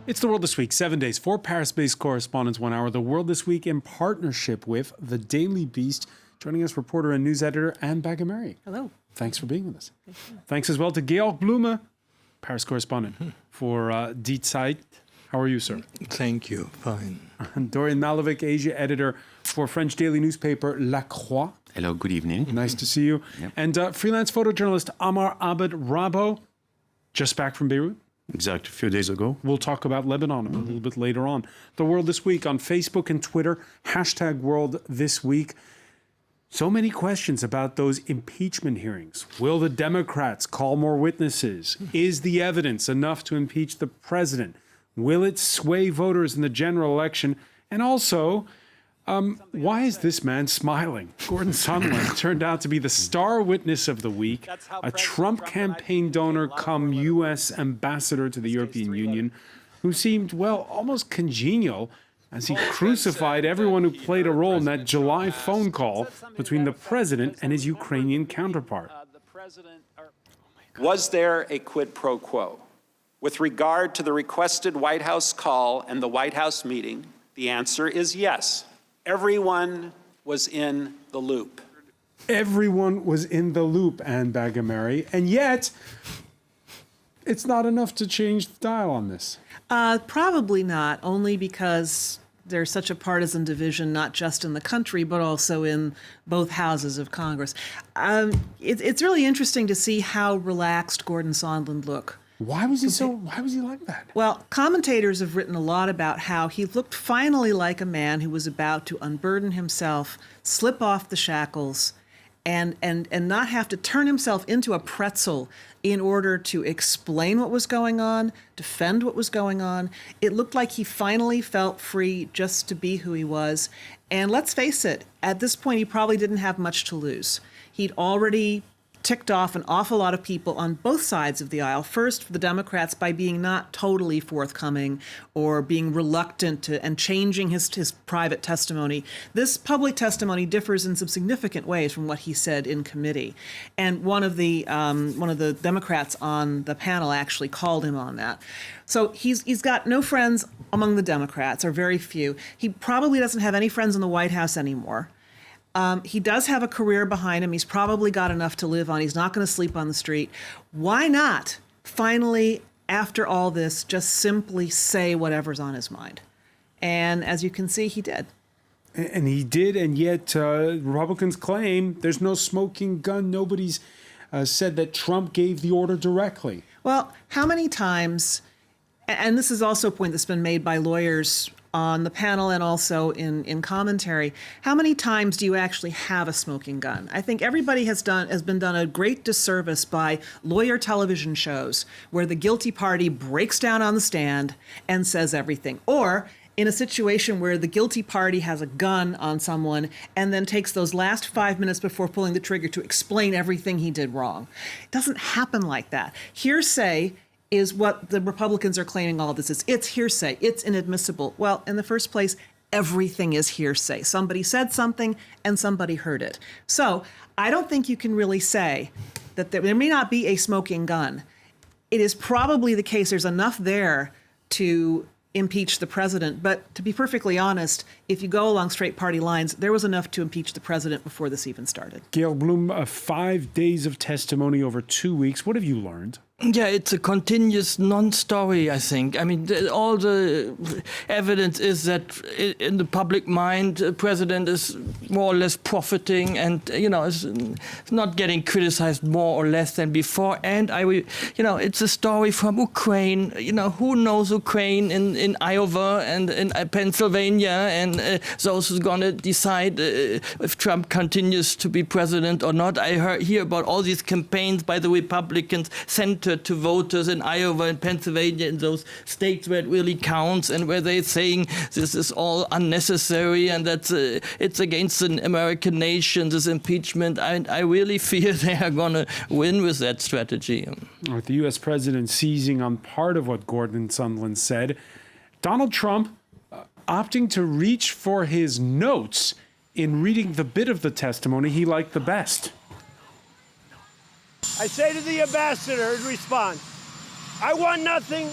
It's The World This Week, 7 days, 4 Paris-based correspondents, 1 hour. The World This Week in partnership with The Daily Beast. Joining us, reporter and news editor Anne Bagamary. Hello. Thanks for being with us. Thanks as well to Georg Blume, Paris correspondent for Die Zeit. How are you, sir? Thank you. Fine. And Dorian Malovic, Asia editor for French daily newspaper La Croix. Hello, good evening. Nice to see you. Yep. And freelance photojournalist Amar Abed Rabo, just back from Beirut. Exactly, a few days ago. We'll talk about Lebanon a little bit later on. The World This Week on Facebook and Twitter, hashtag World This Week. So many questions about those impeachment hearings. Will the Democrats call more witnesses? Is the evidence enough to impeach the president? Will it sway voters in the general election? And also, why is this man smiling? Gordon Sondland turned out to be the star witness of the week, a Trump campaign donor come U.S. ambassador to the European Union, who seemed, well, almost congenial as he crucified everyone who played a role in that July phone call between the president and his Ukrainian counterpart. Was there a quid pro quo? With regard to the requested White House call and the White House meeting, the answer is yes. Everyone was in the loop. Everyone was in the loop, Anne Bagamary, and yet it's not enough to change the dial on this. Probably not, only because there's such a partisan division, not just in the country, but also in both houses of Congress. It's really interesting to see how relaxed Gordon Sondland looked. Why was he like that? Well, commentators have written a lot about how he looked finally like a man who was about to unburden himself, slip off the shackles, and not have to turn himself into a pretzel in order to explain what was going on, defend what was going on. It looked like he finally felt free just to be who he was. And let's face it, at this point, he probably didn't have much to lose. He'd already ticked off an awful lot of people on both sides of the aisle. First, for the Democrats, by being not totally forthcoming or being reluctant to, and changing his private testimony. This public testimony differs in some significant ways from what he said in committee. And one of the Democrats on the panel actually called him on that. So he's got no friends among the Democrats, or very few. He probably doesn't have any friends in the White House anymore. He does have a career behind him. He's probably got enough to live on. He's not going to sleep on the street. Why not, finally, after all this, just simply say whatever's on his mind? And as you can see, he did. And he did, and yet Republicans claim there's no smoking gun. Nobody's said that Trump gave the order directly. Well, how many times, and this is also a point that's been made by lawyers on the panel and also in commentary, how many times do you actually have a smoking gun? I think everybody has been done a great disservice by lawyer television shows where the guilty party breaks down on the stand and says everything. Or in a situation where the guilty party has a gun on someone and then takes those last 5 minutes before pulling the trigger to explain everything he did wrong. It doesn't happen like that. Hearsay is what the Republicans are claiming all of this is. It's hearsay. It's inadmissible. Well, in the first place, everything is hearsay. Somebody said something and somebody heard it. So I don't think you can really say that there may not be a smoking gun. It is probably the case there's enough there to impeach the president. But to be perfectly honest, if you go along straight party lines, there was enough to impeach the president before this even started. Gail Bloom, 5 days of testimony over 2 weeks. What have you learned? Yeah, it's a continuous non-story, I think. I mean, all the evidence is that in the public mind, the president is more or less profiting and, is not getting criticized more or less than before. And, it's a story from Ukraine. Who knows Ukraine in Iowa and in Pennsylvania, and those who's going to decide if Trump continues to be president or not. I hear about all these campaigns by the Republicans centered to voters in Iowa and Pennsylvania, in those states where it really counts and where they're saying this is all unnecessary and that it's against the American nation, this impeachment. I really fear they are going to win with that strategy. With the U.S. president seizing on part of what Gordon Sondland said, Donald Trump opting to reach for his notes in reading the bit of the testimony he liked the best. I say to the ambassador in response, I want nothing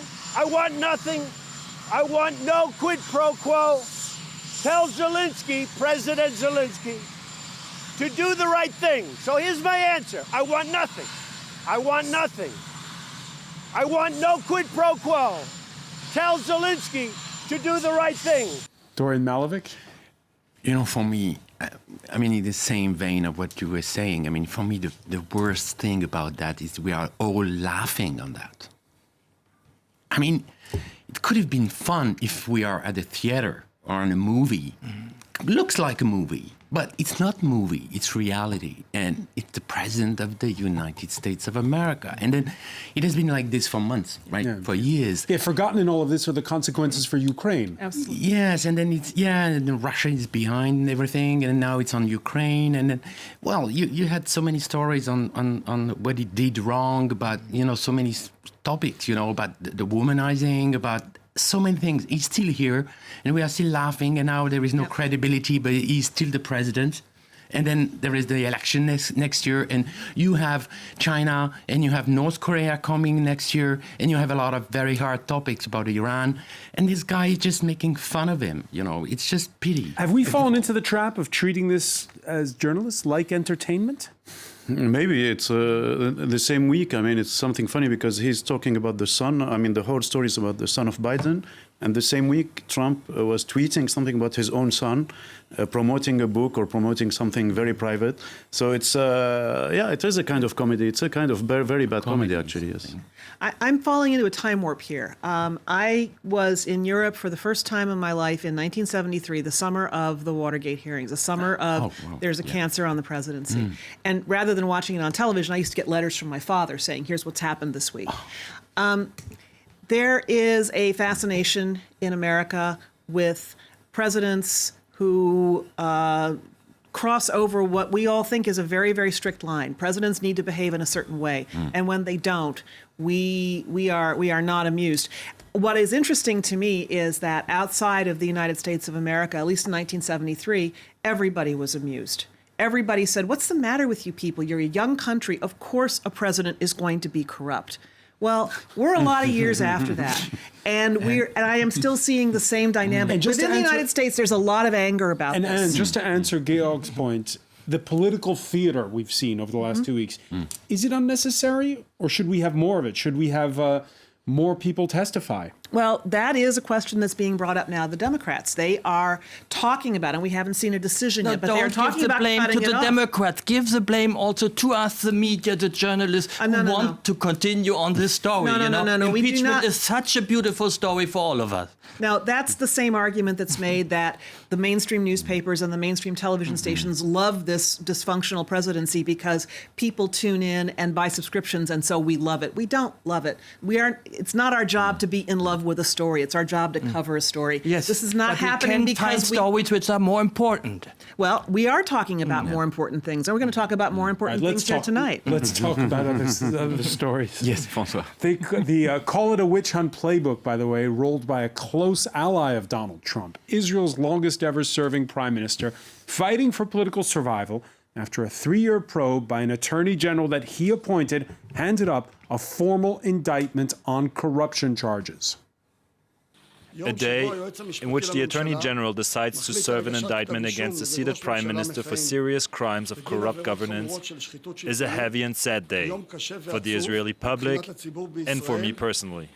I want no quid pro quo. Tell Zelensky, President Zelensky, to do the right thing. So here's my answer. I want nothing. I want nothing. I want no quid pro quo. Tell Zelensky to do the right thing. Dorian Malovic? You know, for me, I mean, in the same vein of what you were saying, I mean, for me, the worst thing about that is we are all laughing on that. I mean, it could have been fun if we are at a theater or in a movie. Looks like a movie, but it's not movie, it's reality. And it's the President of the United States of America. And then it has been like this for months, right? Yeah. For years. Yeah, forgotten in all of this are the consequences for Ukraine. Absolutely. Yes, and then and then Russia is behind everything, and now it's on Ukraine, and then, well, you had so many stories on what it did wrong, about, so many topics, about the womanizing, about so many things. He's still here, and we are still laughing, and now there is no credibility, but he's still the president. And then there is the election next year, and you have China, and you have North Korea coming next year, and you have a lot of very hard topics about Iran. And this guy is just making fun of him. It's just pity. Have we fallen into the trap of treating this as journalists like entertainment? Maybe it's the same week. I mean, it's something funny because he's talking about the son. I mean, the whole story is about the son of Biden. And the same week, Trump was tweeting something about his own son, promoting a book or promoting something very private. So it's, it is a kind of comedy. It's a kind of very bad comedy, actually, yes. I'm falling into a time warp here. I was in Europe for the first time in my life in 1973, the summer of the Watergate hearings, the summer of there's a cancer on the presidency. And rather than watching it on television, I used to get letters from my father saying, here's what's happened this week. There is a fascination in America with presidents who cross over what we all think is a very, very strict line. Presidents need to behave in a certain way, and when they don't, we are not amused. What is interesting to me is that outside of the United States of America, at least in 1973, everybody was amused. Everybody said, "What's the matter with you people? You're a young country. Of course, a president is going to be corrupt." Well, we're a lot of years after that, and I am still seeing the same dynamic. Within the United States, there's a lot of anger about this. And just to answer Georg's point, the political theater we've seen over the last 2 weeks, is it unnecessary, or should we have more of it? Should we have more people testify? Well, that is a question that's being brought up now. The Democrats, they are talking about it, and we haven't seen a decision yet, but they're talking about cutting it off. Don't give the blame to the Democrats. Give the blame also to us, the media, the journalists who want to continue on this story. No. Impeachment is such a beautiful story for all of us. Now, that's the same argument that's made that the mainstream newspapers and the mainstream television stations love this dysfunctional presidency because people tune in and buy subscriptions, and so we love it. We don't love it. It's not our job to be in love with a story. It's our job to cover a story. Yes, this is not happening we can because find stories which are more important. Well, we are talking about more important things, and we're going to talk about more important things here tonight. Let's talk about other stories. Yes, François. The Call It a Witch Hunt playbook, by the way, rolled by a close ally of Donald Trump, Israel's longest ever serving prime minister, fighting for political survival after a 3-year probe by an attorney general that he appointed handed up a formal indictment on corruption charges. A day in which the Attorney General decides to serve an indictment against the seated Prime Minister for serious crimes of corrupt governance is a heavy and sad day for the Israeli public and for me personally.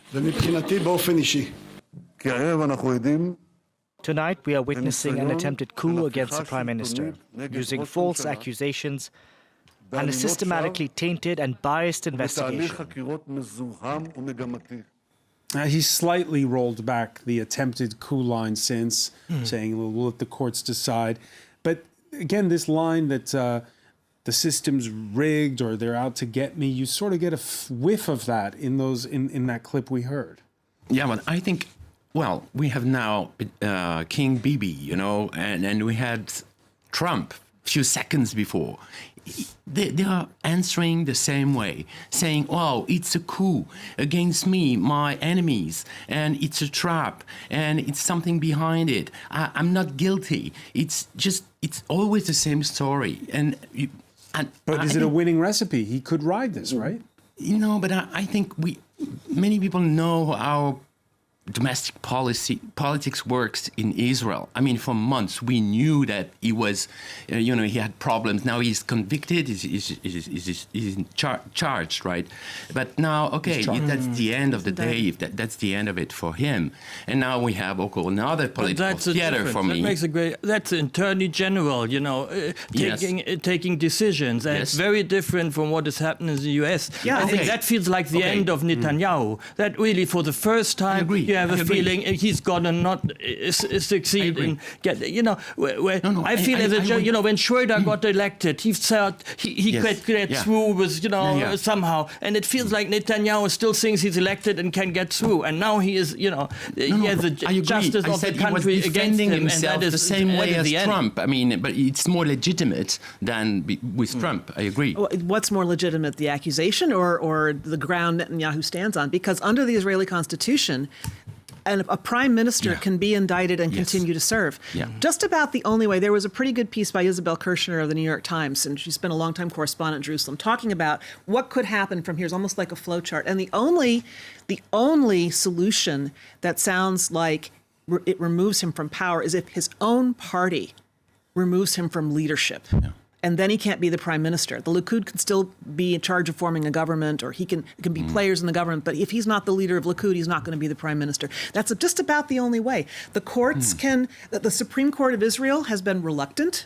Tonight we are witnessing an attempted coup against the Prime Minister, using false accusations and a systematically tainted and biased investigation. He's slightly rolled back the attempted coup line since, saying we'll let the courts decide. But again, this line that the system's rigged or they're out to get me, you sort of get a whiff of that in that clip we heard. Yeah, but I think, well, we have now King Bibi, and we had Trump a few seconds before. They are answering the same way, saying, oh, it's a coup against me, my enemies, and it's a trap, and it's something behind it. I'm not guilty. It's always the same story. But is it a winning recipe? He could ride this, right? But I think many people know how domestic politics works in Israel. I mean, for months we knew that he was, he had problems. Now he's convicted, he's charged, right? But now, okay, that's the end of the day. If that's the end of it for him. And now we have another political theater for me. That's the Attorney General, taking decisions, and it's very different from what is happening in the U.S. Yeah, I think that feels like the end of Netanyahu. That really, for the first time, you have a feeling he's gonna not succeed in I feel when Schröder got elected, he thought he could get through with somehow, and it feels like Netanyahu still thinks he's elected and can get through, and now he is he has the justice of the country against him, and that is the same way as Trump. I mean, but it's more legitimate than with Trump. I agree. What's more legitimate, the accusation or the ground Netanyahu stands on? Because under the Israeli Constitution, and a prime minister can be indicted and continue to serve. Yeah. Just about the only way. There was a pretty good piece by Isabel Kirshner of the New York Times, and she's been a longtime correspondent in Jerusalem, talking about what could happen from here. It's almost like a flowchart. And the only solution that sounds like it removes him from power is if his own party removes him from leadership. Yeah. And then he can't be the prime minister. The Likud can still be in charge of forming a government, or he can be players in the government. But if he's not the leader of Likud, he's not going to be the prime minister. That's just about the only way. The courts the Supreme Court of Israel has been reluctant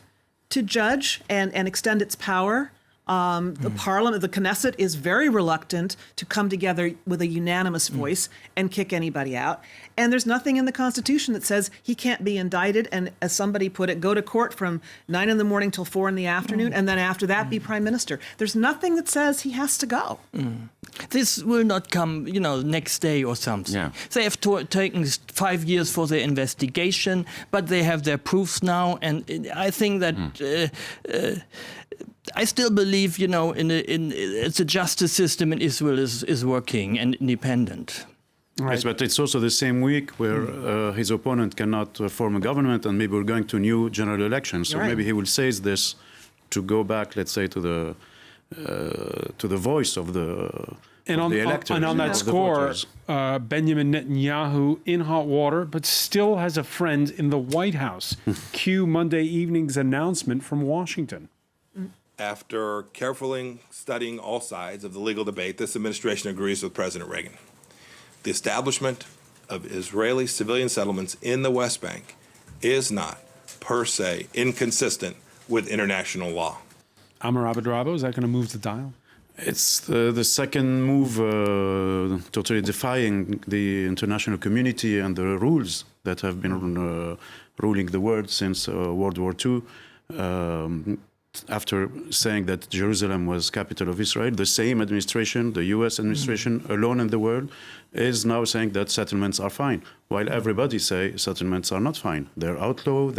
to judge and extend its power. The parliament, the Knesset, is very reluctant to come together with a unanimous voice and kick anybody out. And there's nothing in the Constitution that says he can't be indicted and, as somebody put it, go to court from 9 in the morning till 4 in the afternoon, and then after that be prime minister. There's nothing that says he has to go. This will not come, next day or something. Yeah. They have taken 5 years for their investigation, but they have their proofs now, and I think that I still believe, in the justice system in Israel is working and independent. Right. Yes, but it's also the same week where his opponent cannot form a government, and maybe we're going to new general elections. So maybe he will say this to go back, let's say, to the voice of the electors. And on that score, Benjamin Netanyahu in hot water, but still has a friend in the White House. Cue Monday evening's announcement from Washington. After carefully studying all sides of the legal debate, this administration agrees with President Reagan. The establishment of Israeli civilian settlements in the West Bank is not, per se, inconsistent with international law. Amar Abedrabo, is that going to move the dial? It's the second move totally defying the international community and the rules that have been ruling the world since World War II. After saying that Jerusalem was capital of Israel, the same administration, the U.S. administration, alone in the world, is now saying that settlements are fine, while everybody say settlements are not fine. They're outlawed.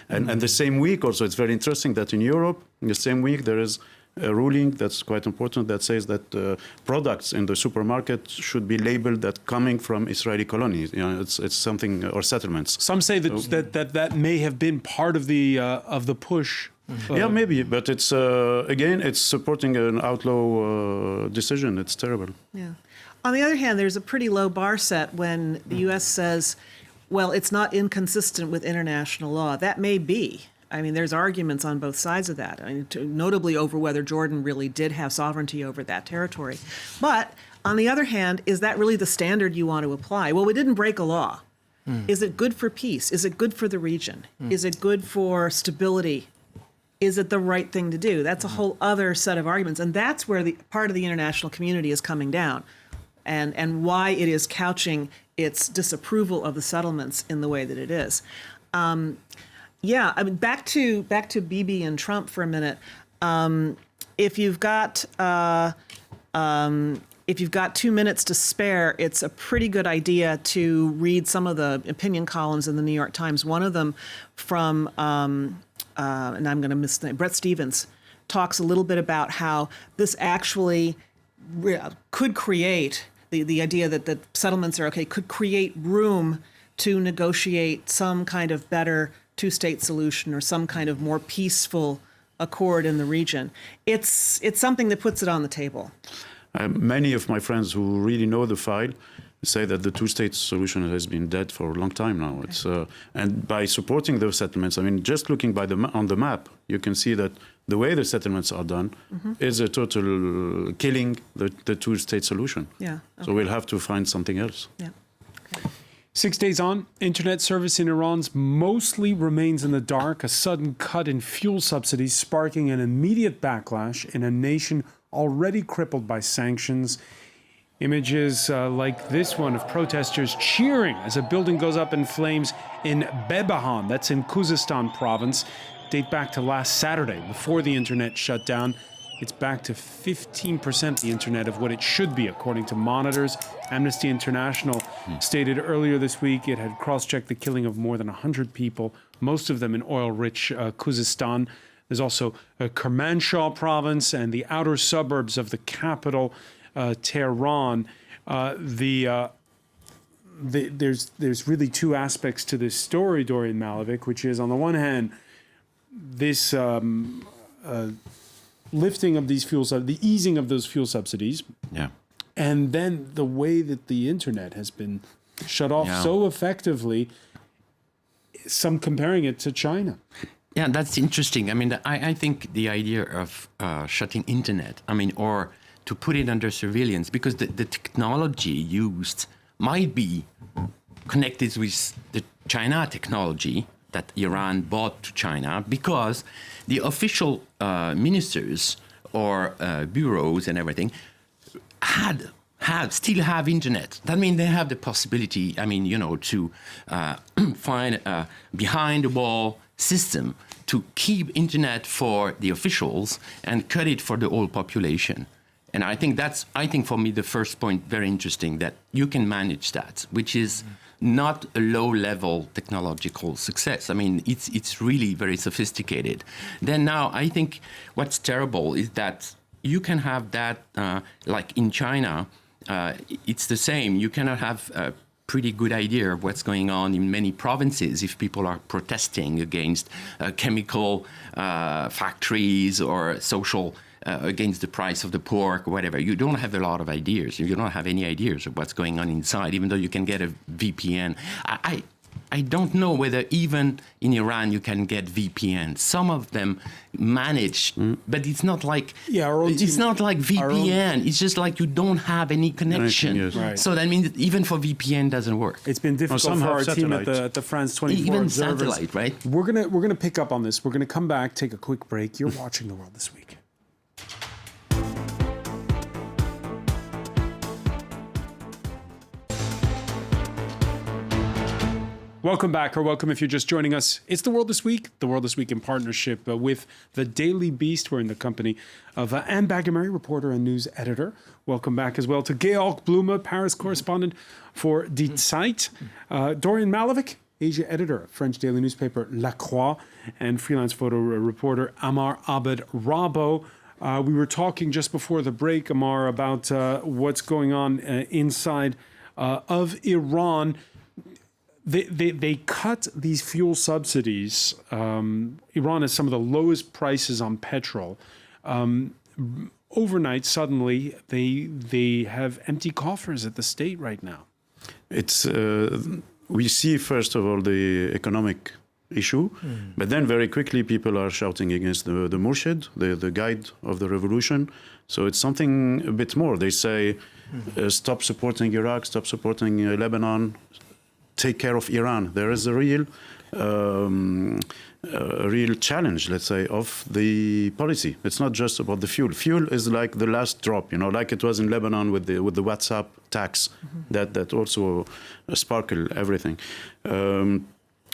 And the same week also, it's very interesting that in Europe, in the same week, there is a ruling that's quite important that says that products in the supermarket should be labeled that coming from Israeli colonies. It's something, or settlements. Some say that may have been part of the push. Yeah, maybe, but it's again, it's supporting an outlaw decision. It's terrible. Yeah. On the other hand, there's a pretty low bar set when the U.S. says, well, it's not inconsistent with international law. That may be. I mean, there's arguments on both sides of that, notably over whether Jordan really did have sovereignty over that territory. But on the other hand, is that really the standard you want to apply? Well, we didn't break a law. Is it good for peace? Is it good for the region? Is it good for stability? Is it the right thing to do? That's a whole other set of arguments. And that's where the part of the international community is coming down and why it is couching its disapproval of the settlements in the way that it is. Yeah, I mean, back to Bibi and Trump for a minute. If you've got 2 minutes to spare, it's a pretty good idea to read some of the opinion columns in the New York Times. One of them from, and I'm going to miss the name, Bret Stephens, talks a little bit about how this actually could create, the idea that settlements are okay, could create room to negotiate some kind of better two-state solution or some kind of more peaceful accord in the region. It's something that puts it on the table. Many of my friends who really know the file say that the two-state solution has been dead for a long time now. It's and by supporting those settlements, I mean, just looking on the map, you can see that the way the settlements are done is a total killing the two-state solution. Yeah. So we'll have to find something else. Yeah. 6 days on, internet service in Iran mostly remains in the dark. A sudden cut in fuel subsidies sparking an immediate backlash in a nation already crippled by sanctions. Images like this one of protesters cheering as a building goes up in flames in Bebahan, that's in Khuzestan province, date back to last Saturday before the internet shut down. It's back to 15% the internet of what it should be, according to monitors. Amnesty International stated earlier this week it had cross-checked the killing of more than 100 people, most of them in oil-rich Khuzestan. There's also Kermanshah province and the outer suburbs of the capital, Tehran. There's really two aspects to this story, Dorian Malovic, which is, on the one hand, this lifting of these the easing of those fuel subsidies, and then the way that the internet has been shut off so effectively. Some comparing it to China. Yeah, that's interesting. I mean, I think the idea of shutting internet, I mean, or to put it under surveillance, because the technology used might be connected with the China technology that Iran bought to China, because the official ministers or bureaus and everything still have internet. That means they have the possibility, I mean, to find a behind-the-wall system to keep internet for the officials and cut it for the whole population. And I think for me, the first point, very interesting, that you can manage that, which is not a low-level technological success. I mean, it's really very sophisticated. Then now, I think what's terrible is that you can have that, like in China, it's the same. You cannot have a pretty good idea of what's going on in many provinces if people are protesting against chemical factories or social against the price of the pork or whatever. You don't have a lot of ideas. You don't have any ideas of what's going on inside, even though you can get a VPN. I don't know whether even in Iran you can get VPN. Some of them manage, but it's not like VPN. It's just like you don't have any connection. Yes. Right. So that means that even for VPN doesn't work. It's been difficult for our team at the France 24 Even Observers. satellite, right? We're gonna pick up on this. We're gonna come back, take a quick break. You're watching The World This Week. Welcome back, or welcome if you're just joining us. It's The World This Week in partnership with The Daily Beast. We're in the company of Anne Baggemery, reporter and news editor. Welcome back as well to Georg Blume, Paris correspondent for Die Zeit. Dorian Malovic, Asia editor of French daily newspaper La Croix, and freelance photo reporter Amar Abed Rabo. We were talking just before the break, Amar, about what's going on inside of Iran. They cut these fuel subsidies. Iran has some of the lowest prices on petrol. Overnight, suddenly, they have empty coffers at the state right now. It's we see, first of all, the economic issue, but then very quickly people are shouting against the Murshid, the guide of the revolution. So it's something a bit more. They say, stop supporting Iraq, stop supporting Lebanon, take care of Iran. There is a real challenge, let's say, of the policy. It's not just about the fuel. Fuel is like the last drop, like it was in Lebanon with the WhatsApp tax that also sparkled everything.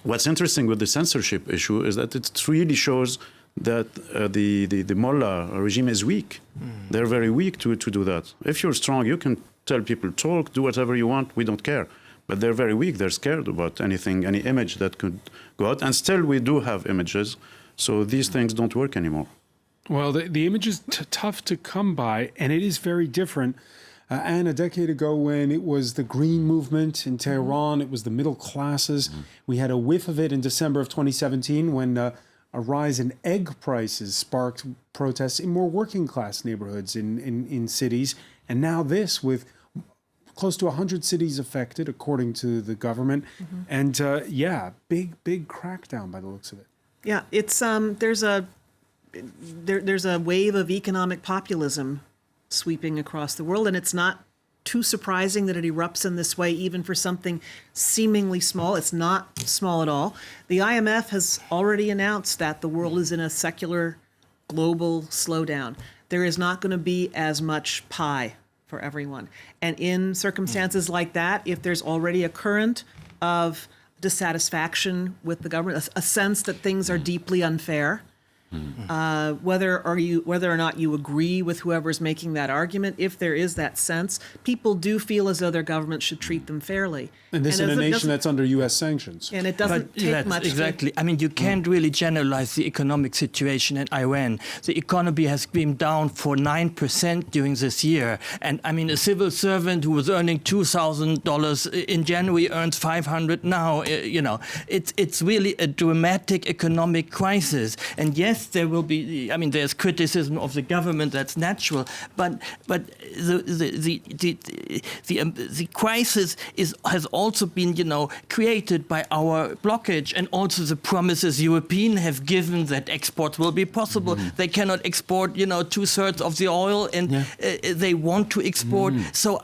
What's interesting with the censorship issue is that it really shows that the mullah regime is weak. They're very weak to do that. If you're strong, you can tell people, talk, do whatever you want, we don't care. But they're very weak. They're scared about anything, any image that could go out. And still, we do have images. So these things don't work anymore. Well, the image is tough to come by, and it is very different. And a decade ago, when it was the Green Movement in Tehran, it was the middle classes. We had a whiff of it in December of 2017 when a rise in egg prices sparked protests in more working class neighborhoods in cities. And now this with close to 100 cities affected, according to the government. And big crackdown by the looks of it. Yeah, it's there's a wave of economic populism sweeping across the world, and it's not too surprising that it erupts in this way, even for something seemingly small. It's not small at all. The IMF has already announced that the world is in a secular global slowdown. There is not going to be as much pie for everyone. And in circumstances like that, if there's already a current of dissatisfaction with the government, a sense that things are deeply unfair, whether or not you agree with whoever's making that argument, if there is that sense, people do feel as though their government should treat them fairly. And this in a nation that's under U.S. sanctions. And it doesn't take much. Exactly. I mean, you can't really generalize the economic situation in Iran. The economy has been down for 9% during this year. And I mean, a civil servant who was earning $2,000 in January earns $500 now. It's really a dramatic economic crisis. And yes, there will be. I mean, there's criticism of the government. That's natural. But the crisis has also been, created by our blockage and also the promises Europeans have given that exports will be possible. They cannot export, 2/3 of the oil, and they want to export. So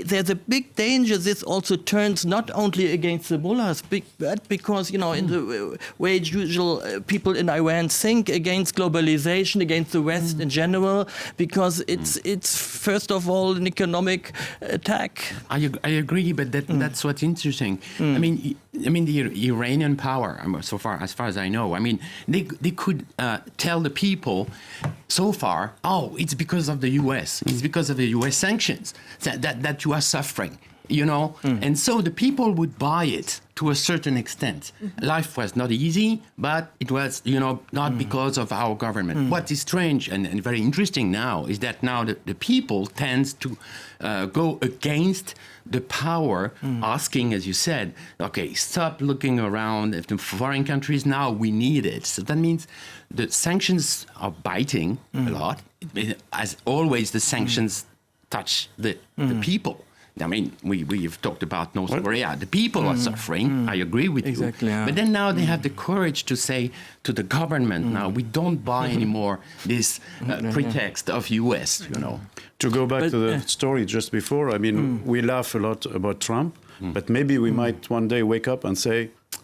there's a big danger. This also turns not only against the mullahs, but because, in the way usual people in Iran think, against globalization, against the West in general, because it's first of all an economic attack. I agree, but that's what's interesting. I mean, the Iranian power, as far as I know, I mean, they could tell the people so far, it's because of the U.S. It's because of the U.S. sanctions that you are suffering, and so the people would buy it to a certain extent. Life was not easy, but it was, not because of our government. What is strange and very interesting now is that now the people tends to go against the power, asking, as you said, okay, stop looking around at the foreign countries, now we need it. So that means the sanctions are biting a lot. As always, the sanctions touch the people. I mean, we've talked about North Korea. The people are suffering. I agree with you. Yeah. But then now they have the courage to say to the government, now we don't buy anymore this pretext of U.S., To go back to the story just before, I mean, we laugh a lot about Trump, but maybe we might one day wake up and say,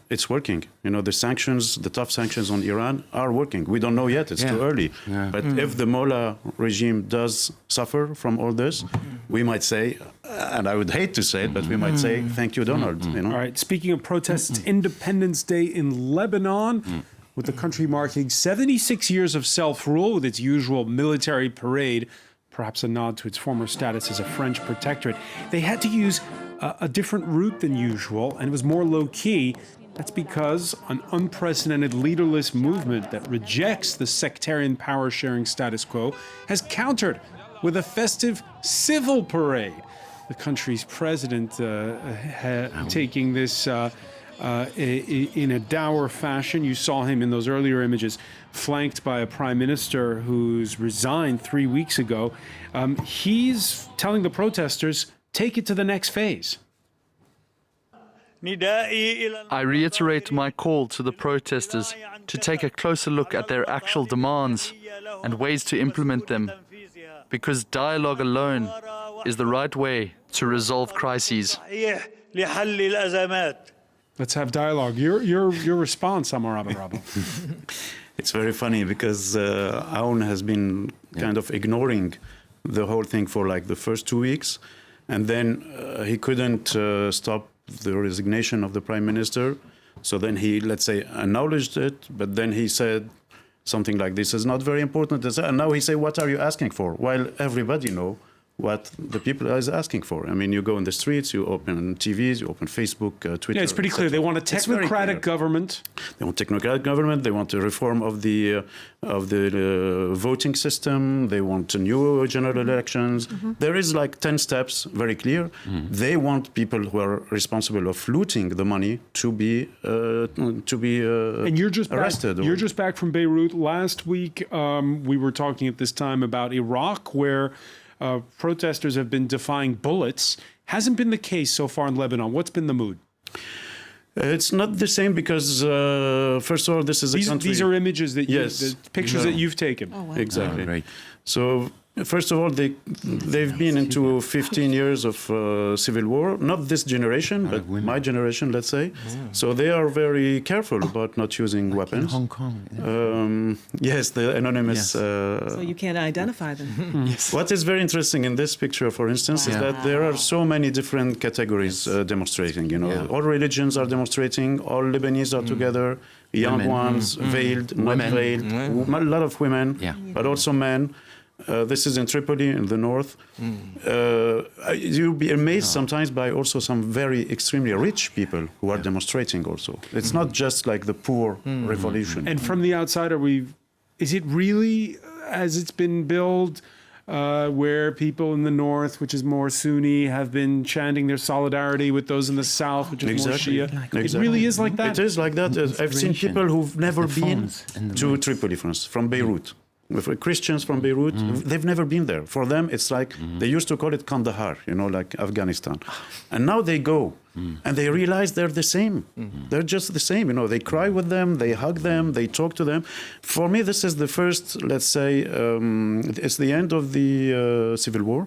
it's working. The sanctions, the tough sanctions on Iran are working. We don't know yet. It's too early. Yeah. But if the mullah regime does suffer from all this, we might say, and I would hate to say it, but we might say, thank you, Donald. All right. Speaking of protests, it's Independence Day in Lebanon, with the country marking 76 years of self-rule with its usual military parade, perhaps a nod to its former status as a French protectorate. They had to use a different route than usual, and it was more low-key. That's because an unprecedented leaderless movement that rejects the sectarian power-sharing status quo has countered with a festive civil parade. The country's president taking this in a dour fashion. You saw him in those earlier images, flanked by a prime minister who's resigned 3 weeks ago. He's telling the protesters, take it to the next phase. I reiterate my call to the protesters to take a closer look at their actual demands and ways to implement them, because dialogue alone is the right way to resolve crises. Let's have dialogue. Your response, Amar Abarabo. It's very funny because Aoun has been kind of ignoring the whole thing for like the first 2 weeks, and then he couldn't stop the resignation of the prime minister. So then he, let's say, acknowledged it, but then he said something like, this is not very important. And now he say, what are you asking for? While everybody know what the people are asking for. I mean, you go in the streets, you open TVs, you open Facebook, Twitter. Yeah, it's pretty clear. They want a technocratic government. They want technocratic government. They want a reform of the voting system. They want new general elections. There is like 10 steps, very clear. They want people who are responsible of looting the money to be and you're just arrested. You're just back from Beirut. Last week, we were talking at this time about Iraq, where protesters have been defying bullets. Hasn't been the case so far in Lebanon. What's been the mood? It's not the same because, first of all, this is a country. These are images that Yes. the pictures that you've taken. Oh, wow. Exactly. Oh, right. So, first of all, they've been into 15 years of civil war. Not this generation, but my generation, let's say. So they are very careful about not using In weapons. Hong Kong. Yes, the anonymous. So you can't identify them. What is very interesting in this picture, for instance, is that there are so many different categories demonstrating. You know, Yeah. all religions are demonstrating. All Lebanese are together. Young Women. ones, veiled, not Women. veiled. A lot of women, Yeah. but also men. This is in Tripoli, in the north. You'll be amazed sometimes by also some very extremely rich people who are demonstrating also. It's not just like the poor revolution. And from the outside, is it really as it's been billed, where people in the north, which is more Sunni, have been chanting their solidarity with those in the south, which is Exactly. more Shia? Exactly. It really is like that? It is like that. I've seen Inspiration. people who've never The been phones and the to mics. Tripoli, for instance, from Beirut. With Christians from Beirut, they've never been there. For them, it's like they used to call it Kandahar, you know, like Afghanistan. And now they go and they realize they're the same. They're just the same, you know. They cry with them, they hug them, they talk to them. For me, this is the first, let's say, it's the end of the Civil War.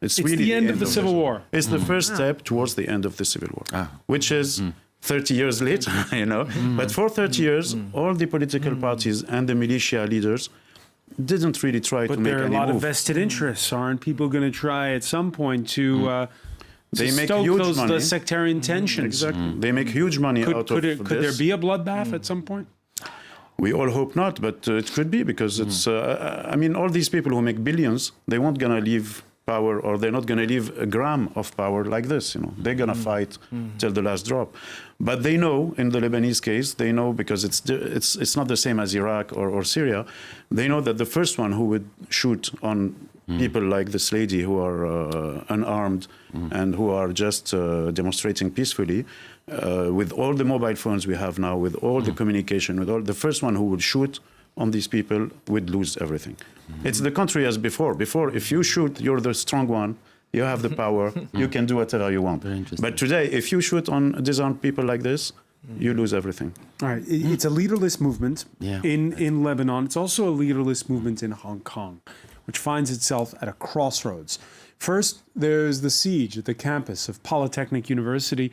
It's the end of the Civil War. It's the first step towards the end of the Civil War, which is 30 years later, you know. But for 30 years, all the political parties and the militia leaders didn't really try to But make there are a any lot move. of vested interests. Aren't people going to try at some point to They make stoke huge those money. the sectarian tensions? Exactly. They make huge money out of Could there this. be a bloodbath at some point? We all hope not, but it could be because it's. I mean, all these people who make billions, they won't gonna leave power, or they're not gonna leave a gram of power like this. You know, they're gonna fight till the last drop. But they know, in the Lebanese case, they know because it's not the same as Iraq or Syria. They know that the first one who would shoot on people like this lady who are unarmed and who are just demonstrating peacefully, with all the mobile phones we have now, with all the communication, with all the first one who would shoot on these people would lose everything. It's the country as before. Before, if you shoot, you're the strong one. You have the power. You can do whatever you want. But today, if you shoot on disarmed people like this, you lose everything. All right, it's a leaderless movement in Lebanon. It's also a leaderless movement in Hong Kong, which finds itself at a crossroads. First, there's the siege at the campus of Polytechnic University.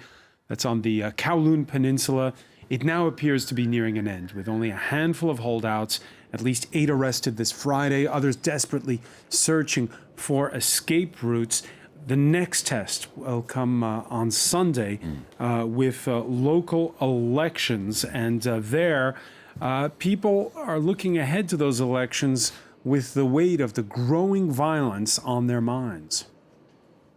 That's on the Kowloon Peninsula. It now appears to be nearing an end, with only a handful of holdouts, at least 8 arrested this Friday, others desperately searching for escape routes. The next test will come on Sunday with local elections, and there people are looking ahead to those elections with the weight of the growing violence on their minds.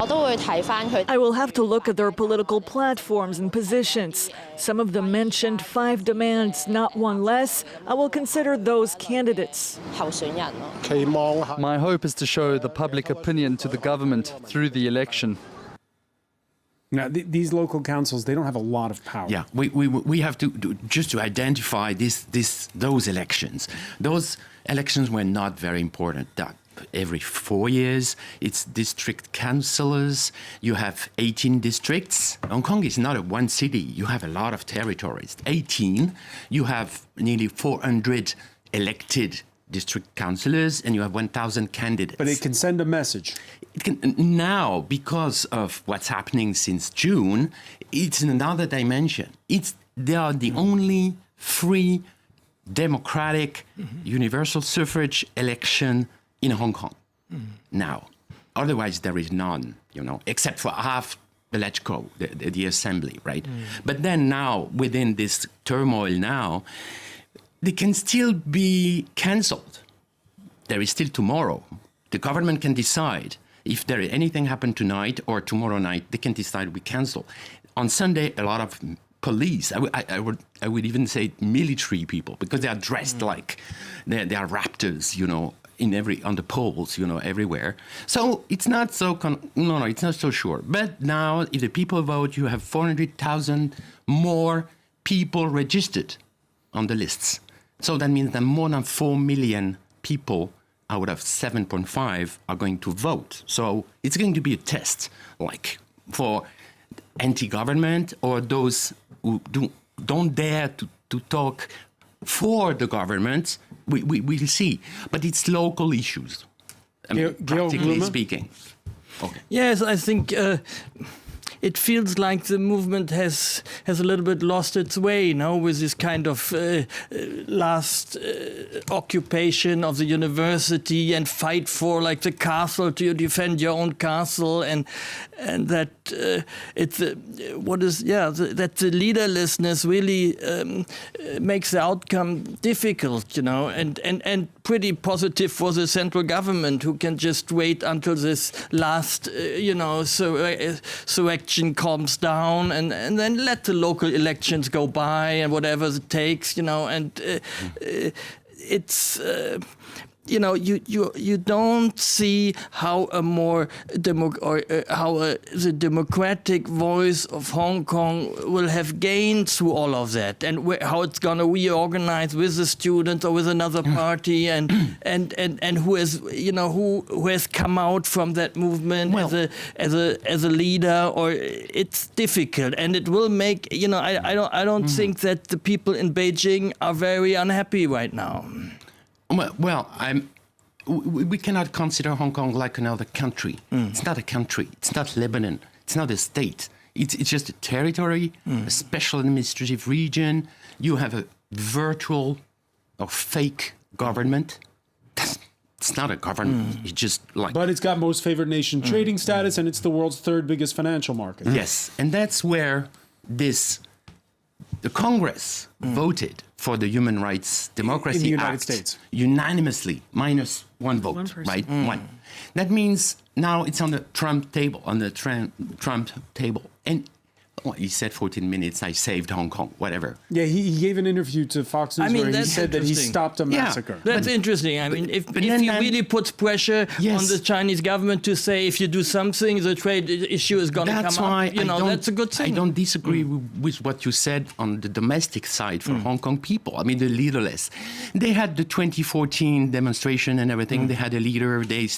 I will have to look at their political platforms and positions. Some of them mentioned 5 demands, not one less. I will consider those candidates. My hope is to show the public opinion to the government through the election. Now, these local councils, they don't have a lot of power. Yeah, we have to just to identify those elections. Those elections were not very important. Every 4 years, it's district councillors. You have 18 districts. Hong Kong is not a one city. You have a lot of territories. 18. You have nearly 400 elected district councillors, and you have 1,000 candidates. But it can send a message. It can, now, because of what's happening since June, it's another dimension. They are the only free, democratic, universal suffrage election in Hong Kong now. Otherwise, there is none, you know, except for half the LegCo, the assembly, right? But then now, within this turmoil now, they can still be cancelled. There is still tomorrow. The government can decide if there anything happened tonight or tomorrow night, they can decide we cancel. On Sunday, a lot of police, I would even say military people, because they are dressed like they are raptors, you know, on the poles, you know, everywhere. So it's not so, it's not so sure. But now, if the people vote, you have 400,000 more people registered on the lists. So that means that more than 4 million people out of 7.5 are going to vote. So it's going to be a test, like for anti-government or those who don't dare to talk for the government. We'll see. But it's local issues, practically speaking. Okay. Yes, I think it feels like the movement has a little bit lost its way, with this kind of last occupation of the university and fight for like the castle, to defend your own castle, and that that the leaderlessness really makes the outcome difficult, and pretty positive for the central government, who can just wait until this last insurrection calms down and then let the local elections go by and whatever it takes, it's you don't see how the democratic voice of Hong Kong will have gained through all of that, and how it's going to reorganize with the students or with another party, and who has come out from that movement as a leader, or it's difficult, and it will make I don't think that the people in Beijing are very unhappy right now. Well, we cannot consider Hong Kong like another country. It's not a country. It's not Lebanon. It's not a state. It's just a territory, a special administrative region. You have a virtual or fake government. It's not a government. It's just like... But it's got most favored nation trading status, and it's the world's third biggest financial market. Yes, and that's where the Congress voted for the Human Rights Democracy in the United Act States unanimously, minus one vote, right? One. That means now it's on the Trump table, and he said 14 minutes, I saved HongOng, whatever. Yeah, he gave an interview to Fox News where he said that he stopped a massacre. That's interesting. I mean, if he really puts pressure on the Chinese government to say, if you do something, the trade issue is going to come up, that's a good thing. I don't disagree with what you said on the domestic side for Hong Kong people. I mean, the leaderless. They had the 2014 demonstration and everything. They had a leader. They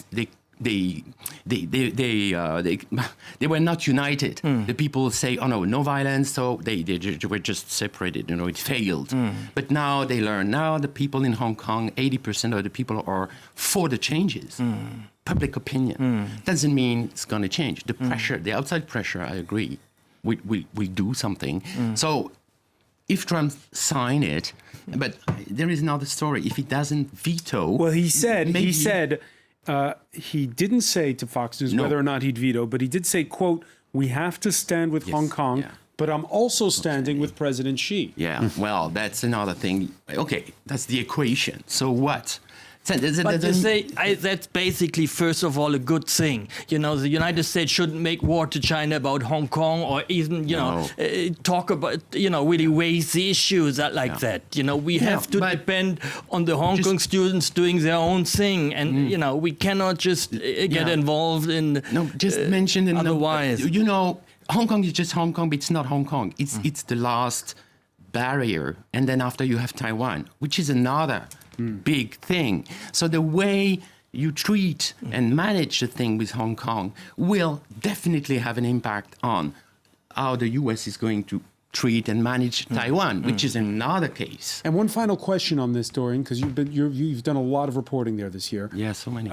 were not united. The people say, oh no violence, so they were just separated, it failed. But now they learn, now the people in Hong Kong, 80% of the people are for the changes. Public opinion. Doesn't mean it's going to change. The pressure, the outside pressure, I agree, will do something. So if Trump sign it, but there is another story, if he doesn't veto... Well, he said... he didn't say to Fox News whether or not he'd veto, but he did say, quote, we have to stand with Hong Kong, but I'm also standing with President Xi. Yeah, well, that's another thing. Okay, that's the equation. So what? But to say that's basically, first of all, a good thing. The United States shouldn't make war to China about Hong Kong, or even, talk about, really raise the issues like that. We have to depend on the Hong Kong students doing their own thing, and we cannot just get involved in. No, just mention it. Otherwise, Hong Kong is just Hong Kong, but it's not Hong Kong. It's the last barrier, and then after you have Taiwan, which is another big thing. So the way you treat and manage the thing with Hong Kong will definitely have an impact on how the US is going to treat and manage Taiwan, which is another case. And one final question on this, Dorian, because you've done a lot of reporting there this year. Yeah, so many.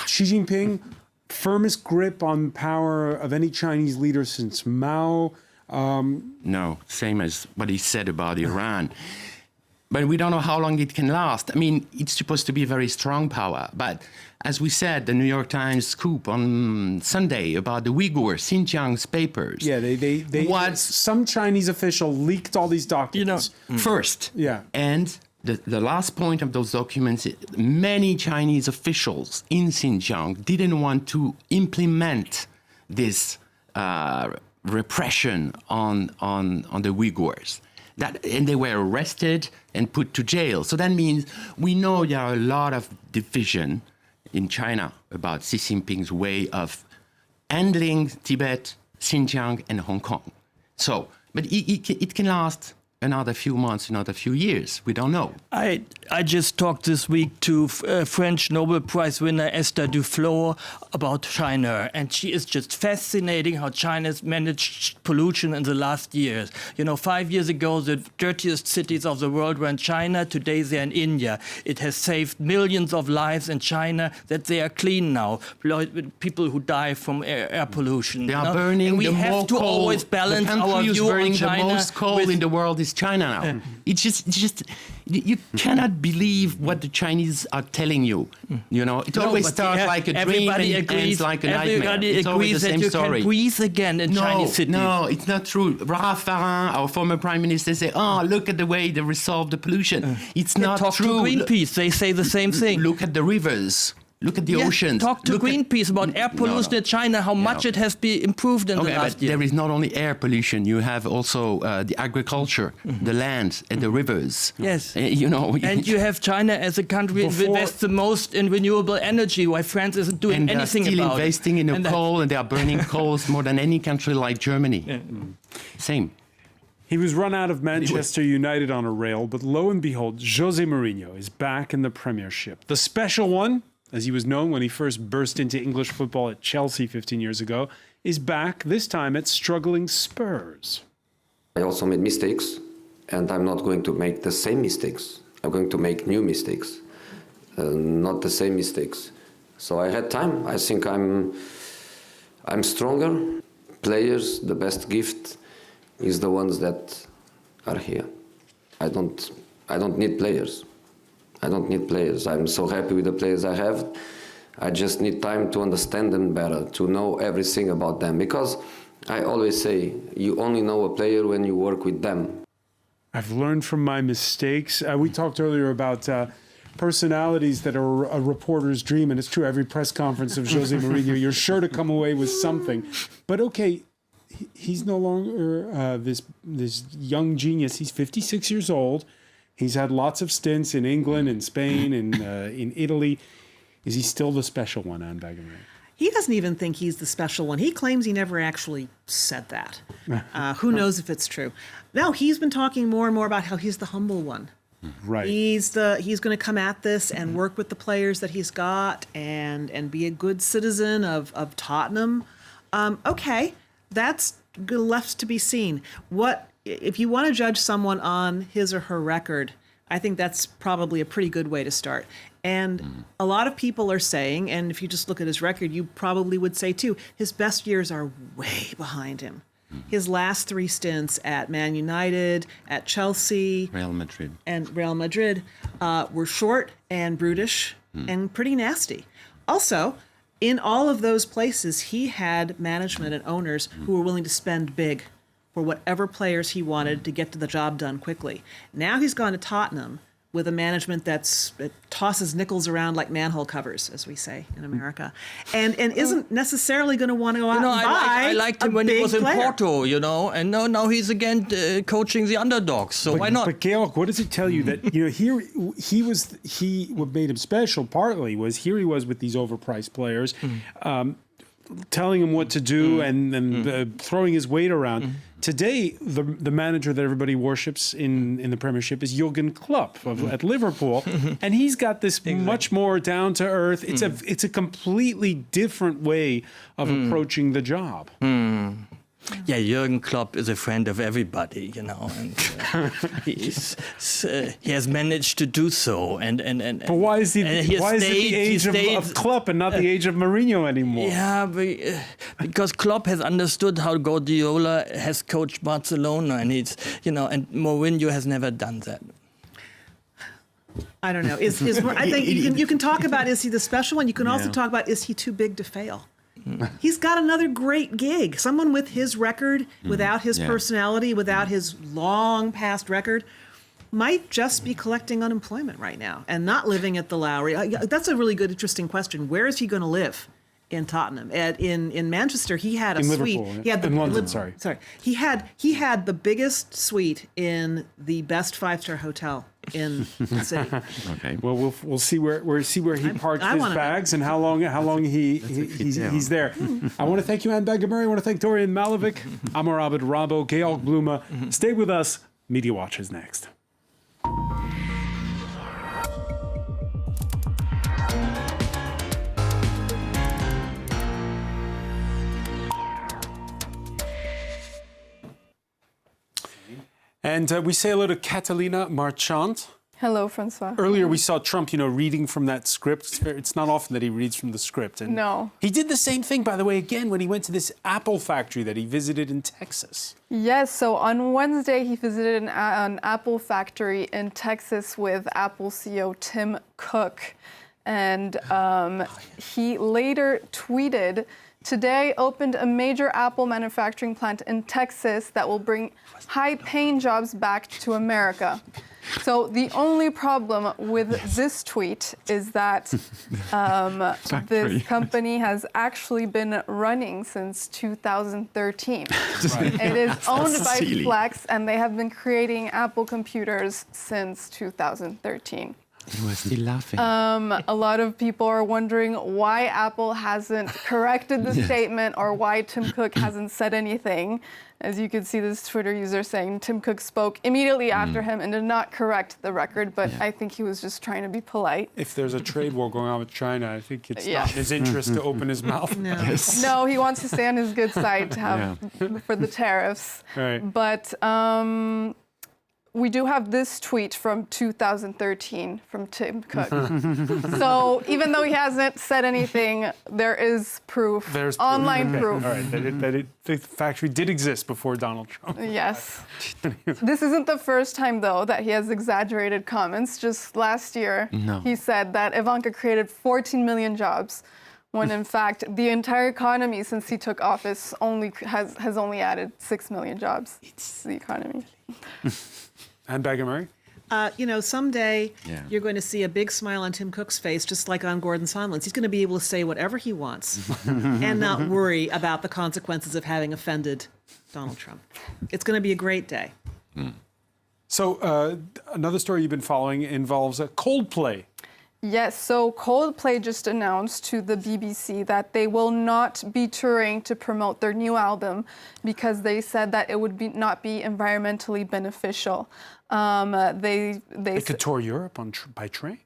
Xi Jinping, firmest grip on power of any Chinese leader since Mao. No, same as what he said about Iran. But we don't know how long it can last. I mean, it's supposed to be a very strong power. But as we said, the New York Times scoop on Sunday about the Uyghur, Xinjiang's papers. Yeah, some Chinese official leaked all these documents. First. Yeah. And the last point of those documents, many Chinese officials in Xinjiang didn't want to implement this repression on the Uyghurs. And they were arrested and put to jail. So that means we know there are a lot of division in China about Xi Jinping's way of handling Tibet, Xinjiang, and Hong Kong. So, but it can last another few months, another few years. We don't know. I just talked this week to French Nobel Prize winner Esther Duflo about China, and she is just fascinating how China's managed pollution in the last years. 5 years ago, the dirtiest cities of the world were in China. Today, they're in India. It has saved millions of lives in China that they are clean now. People who die from air pollution. They are burning and we the have more to coal. always balance the our country view who's burning on China. the most coal in the world is China now. It's just you cannot believe what the Chinese are telling you. It always starts like a dream and ends like a nightmare. Everybody It's always agrees the that same you story. can breathe again in Chinese cities. No, it's not true. Raffarin, our former prime minister, say, "Oh, look at the way they resolve the pollution." It's not Talk true. to Greenpeace. They say the same thing. Look at the rivers. Look at the oceans. Talk to Greenpeace about air pollution in China, how much it has been improved in the last year. There is not only air pollution, you have also the agriculture, the land, and the rivers. Yes. And you have China as a country that invests the most in renewable energy, while France isn't doing anything still about investing it. in coal, and they are burning coals more than any country like Germany. Same. He was run out of Manchester United on a rail, but lo and behold, Jose Mourinho is back in the Premiership. The special one, as he was known when he first burst into English football at Chelsea 15 years ago, is back, this time at struggling Spurs. I also made mistakes, and I'm not going to make the same mistakes. I'm going to make new mistakes, not the same mistakes. So I had time. I think I'm stronger. Players, the best gift is the ones that are here. I don't need players. I don't need players. I'm so happy with the players I have. I just need time to understand them better, to know everything about them. Because I always say, you only know a player when you work with them. I've learned from my mistakes. We talked earlier about personalities that are a reporter's dream, and it's true, every press conference of Jose Mourinho, you're sure to come away with something. But okay, he's no longer this young genius. He's 56 years old. He's had lots of stints in England, in Spain, in Italy. Is he still the special one, Anne Bagamaray? He doesn't even think he's the special one. He claims he never actually said that. Who knows if it's true? No, he's been talking more and more about how he's the humble one. Right. He's going to come at this and work with the players that he's got and be a good citizen of Tottenham. Okay, that's left to be seen. If you want to judge someone on his or her record, I think that's probably a pretty good way to start. And a lot of people are saying, and if you just look at his record, you probably would say too, his best years are way behind him. His last 3 stints at Man United, at Chelsea, Real Madrid were short and brutish and pretty nasty. Also, in all of those places, he had management and owners who were willing to spend big for whatever players he wanted to get to the job done quickly. Now he's gone to Tottenham with a management that tosses nickels around like manhole covers, as we say in America, and isn't necessarily going to want to go out and buy I liked him when he was in Porto, and now he's again coaching the underdogs. So why not? But Georg, what does it tell you that here what made him special partly was here he was with these overpriced players, telling him what to do and throwing his weight around. Today, the manager that everybody worships in the Premiership is Jurgen Klopp at Liverpool, and he's got this much more down to earth. It's a completely different way of approaching the job. Yeah, Jurgen Klopp is a friend of everybody, and he has managed to do so. But why is it the age of Klopp and not the age of Mourinho anymore? Yeah, because Klopp has understood how Guardiola has coached Barcelona, and and Mourinho has never done that. I don't know. I think you can talk about, is he the special one? You can also talk about, is he too big to fail? He's got another great gig. Someone with his record, without his personality, without his long past record, might just be collecting unemployment right now and not living at the Lowry. That's a really good, interesting question. Where is he going to live in Tottenham? In Manchester, he had a suite. Liverpool, he had in London, sorry. He had the biggest suite in the best 5-star hotel in the city. Okay. Well, we'll see where he parks his bags and how long he's there. I want to thank you, Anne Bagamaray. I want to thank Dorian Malovic, Amar Abed Rabo, Georg Bluma. Stay with us. Media Watch is next. And we say hello to Catalina Marchant. Hello, Francois. Earlier we saw Trump, reading from that script. It's not often that he reads from the script. And no. He did the same thing, by the way, again, when he went to this Apple factory that he visited in Texas. Yes, so on Wednesday he visited an Apple factory in Texas with Apple CEO Tim Cook. And he later tweeted, "Today opened a major Apple manufacturing plant in Texas that will bring high-paying jobs back to America." So the only problem with this tweet is that this company has actually been running since 2013. It is owned by Flex, and they have been creating Apple computers since 2013. He was still laughing. A lot of people are wondering why Apple hasn't corrected the statement or why Tim Cook hasn't said anything. As you can see, this Twitter user saying Tim Cook spoke immediately after him and did not correct the record, but I think he was just trying to be polite. If there's a trade war going on with China, I think it's not in his interest to open his mouth. No. No, he wants to stay on his good side to have for the tariffs. Right. But we do have this tweet from 2013 from Tim Cook. So even though he hasn't said anything, there is proof, online proof. All right, that the factory did exist before Donald Trump. Yes. This isn't the first time, though, that he has exaggerated comments. Just last year, he said that Ivanka created 14 million jobs, when in fact the entire economy since he took office has only added 6 million jobs to the economy. And Bagger-Murray? Someday you're going to see a big smile on Tim Cook's face, just like on Gordon Sondland's. He's going to be able to say whatever he wants and not worry about the consequences of having offended Donald Trump. It's going to be a great day. So another story you've been following involves Coldplay. Yes, so Coldplay just announced to the BBC that they will not be touring to promote their new album because they said that it would not be environmentally beneficial. They could tour Europe by train.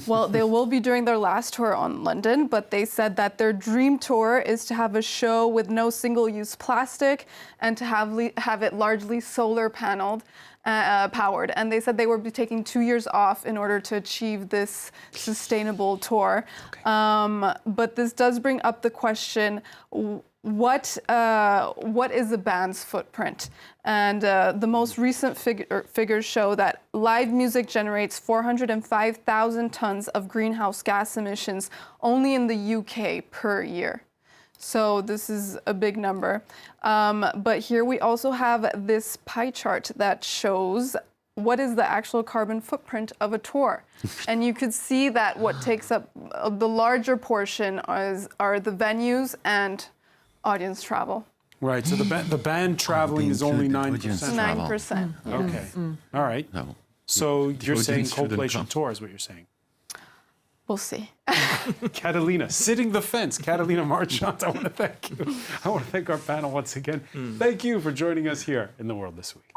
Well, they will be doing their last tour on London, but they said that their dream tour is to have a show with no single-use plastic and to have it largely solar paneled. Powered, and they said they would be taking 2 years off in order to achieve this sustainable tour. But this does bring up the question: what is a band's footprint? And the most recent figures show that live music generates 405,000 tons of greenhouse gas emissions only in the UK per year. So this is a big number. But here we also have this pie chart that shows what is the actual carbon footprint of a tour. And you could see that what takes up the larger portion are the venues and audience travel. Right, so the band traveling is only 9%. 9%. Okay, all right. So you're saying Coldplay should tour is what you're saying? We'll see. Catalina, sitting the fence. Catalina Marchant, I want to thank you. I want to thank our panel once again. Thank you for joining us here in The World This Week.